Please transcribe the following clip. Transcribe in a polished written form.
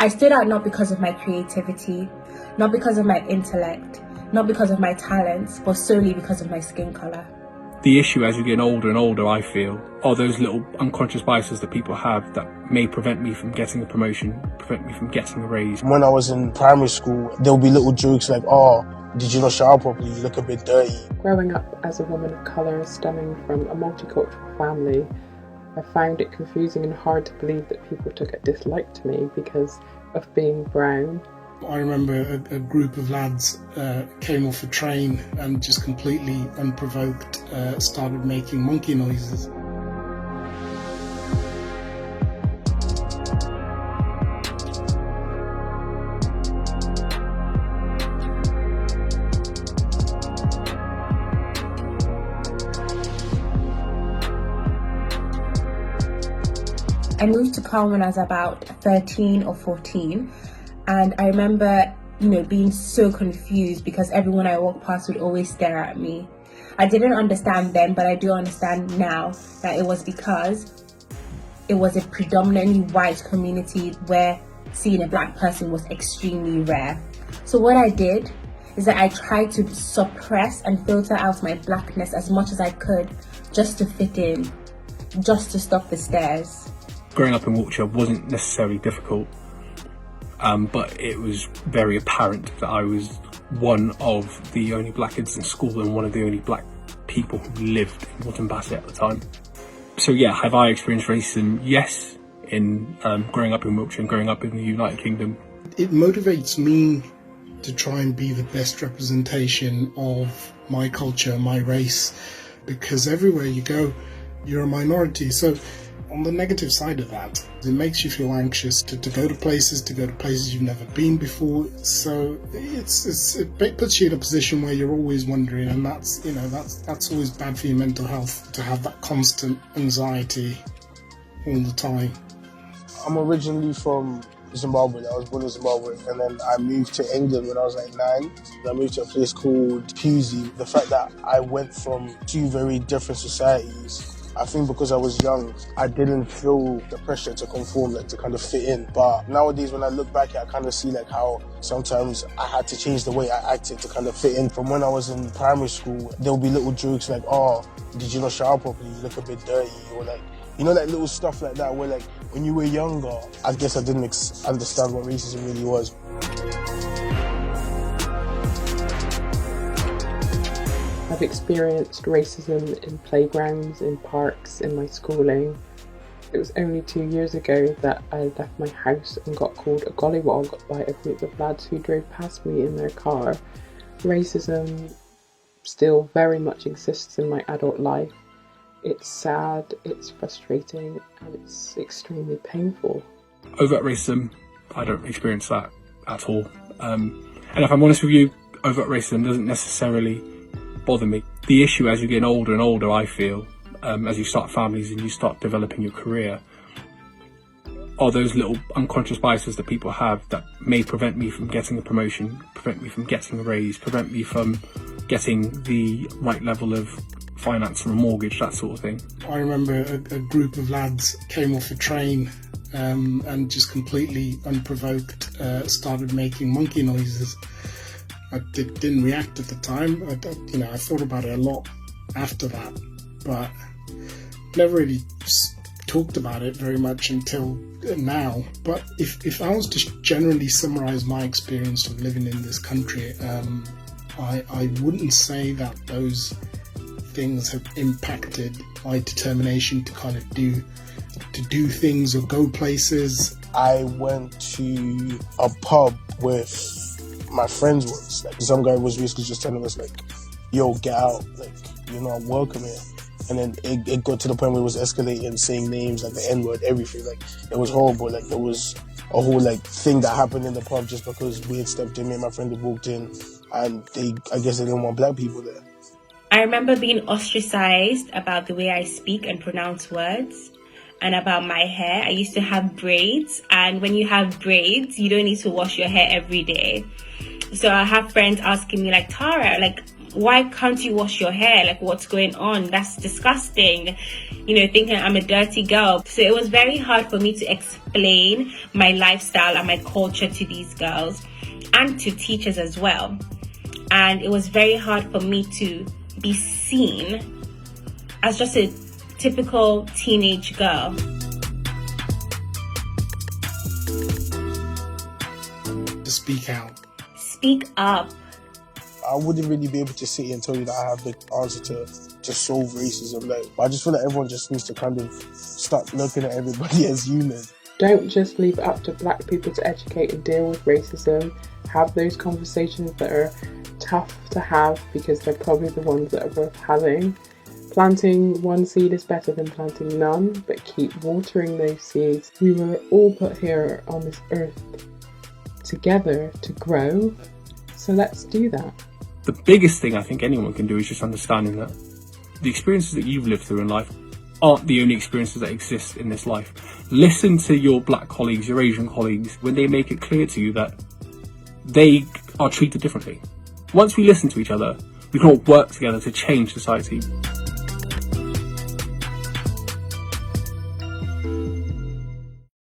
I stood out not because of my creativity, not because of my intellect, not because of my talents, but solely because of my skin colour. The issue as you get older and older, I feel, are those little unconscious biases that people have that may prevent me from getting a promotion, prevent me from getting a raise. When I was in primary school, there'll be little jokes like, oh, did you not shower properly? You look a bit dirty. Growing up as a woman of colour stemming from a multicultural family, I found it confusing and hard to believe that people took a dislike to me because of being brown. I remember a group of lads came off a train and just completely unprovoked started making monkey noises. I moved to Calne when I was about 13 or 14, and I remember, being so confused because everyone I walked past would always stare at me. I didn't understand then, but I do understand now that it was because it was a predominantly white community where seeing a black person was extremely rare. So what I did is that I tried to suppress and filter out my blackness as much as I could just to fit in, just to stop the stares. Growing up in Wiltshire wasn't necessarily difficult, but it was very apparent that I was one of the only black kids in school and one of the only black people who lived in Wootton Bassett at the time. So yeah, have I experienced racism? Yes, in growing up in Wiltshire and growing up in the United Kingdom. It motivates me to try and be the best representation of my culture, my race, because everywhere you go, you're a minority. So on the negative side of that, it makes you feel anxious to go to places you've never been before. So it puts you in a position where you're always wondering, and that's always bad for your mental health, to have that constant anxiety all the time. I'm originally from Zimbabwe. I was born in Zimbabwe, and then I moved to England when I was like 9. I moved to a place called Pusey. The fact that I went from two very different societies, I think because I was young, I didn't feel the pressure to conform, to kind of fit in. But nowadays, when I look back, I kind of see how sometimes I had to change the way I acted to kind of fit in. From when I was in primary school, there'll be little jokes like, oh, did you not shower properly? You look a bit dirty. Or little stuff like that, where when you were younger, I guess I didn't understand what racism really was. I've experienced racism in playgrounds, in parks, in my schooling. It was only 2 years ago that I left my house and got called a gollywog by a group of lads who drove past me in their car. Racism still very much exists in my adult life. It's sad, it's frustrating, and it's extremely painful. Overt racism, I don't experience that at all. And if I'm honest with you, overt racism doesn't necessarily bother me. The issue as you get older and older, I feel, as you start families and you start developing your career, are those little unconscious biases that people have that may prevent me from getting a promotion, prevent me from getting a raise, prevent me from getting the right level of finance or a mortgage, that sort of thing. I remember a group of lads came off a train and just completely unprovoked started making monkey noises. I didn't react at the time. I thought about it a lot after that, but never really talked about it very much until now. But if I was to generally summarize my experience of living in this country, I wouldn't say that those things have impacted my determination to kind of do things or go places. I went to a pub with my friends once. Some guy was basically just telling us yo, get out, you're not welcome here. And then it got to the point where it was escalating, saying names like the N-word, everything. It was horrible. There was a whole thing that happened in the pub just because we had stepped in. Me and my friend had walked in, and I guess they didn't want black people there. I remember being ostracized about the way I speak and pronounce words, and about my hair. I used to have braids, and when you have braids, you don't need to wash your hair every day. So I have friends asking me Tara, why can't you wash your hair? Like, what's going on? That's disgusting. You know, thinking I'm a dirty girl. So it was very hard for me to explain my lifestyle and my culture to these girls and to teachers as well. And it was very hard for me to be seen as just a typical teenage girl. To speak out. Speak up. I wouldn't really be able to sit here and tell you that I have the answer to solve racism. Like, I just feel like everyone just needs to kind of start looking at everybody as human. Don't just leave it up to black people to educate and deal with racism. Have those conversations that are tough to have, because they're probably the ones that are worth having. Planting one seed is better than planting none, but keep watering those seeds. We were all put here on this earth together to grow, so let's do that. The biggest thing I think anyone can do is just understanding that the experiences that you've lived through in life aren't the only experiences that exist in this life. Listen to your black colleagues, your Asian colleagues, when they make it clear to you that they are treated differently. Once we listen to each other, we can all work together to change society.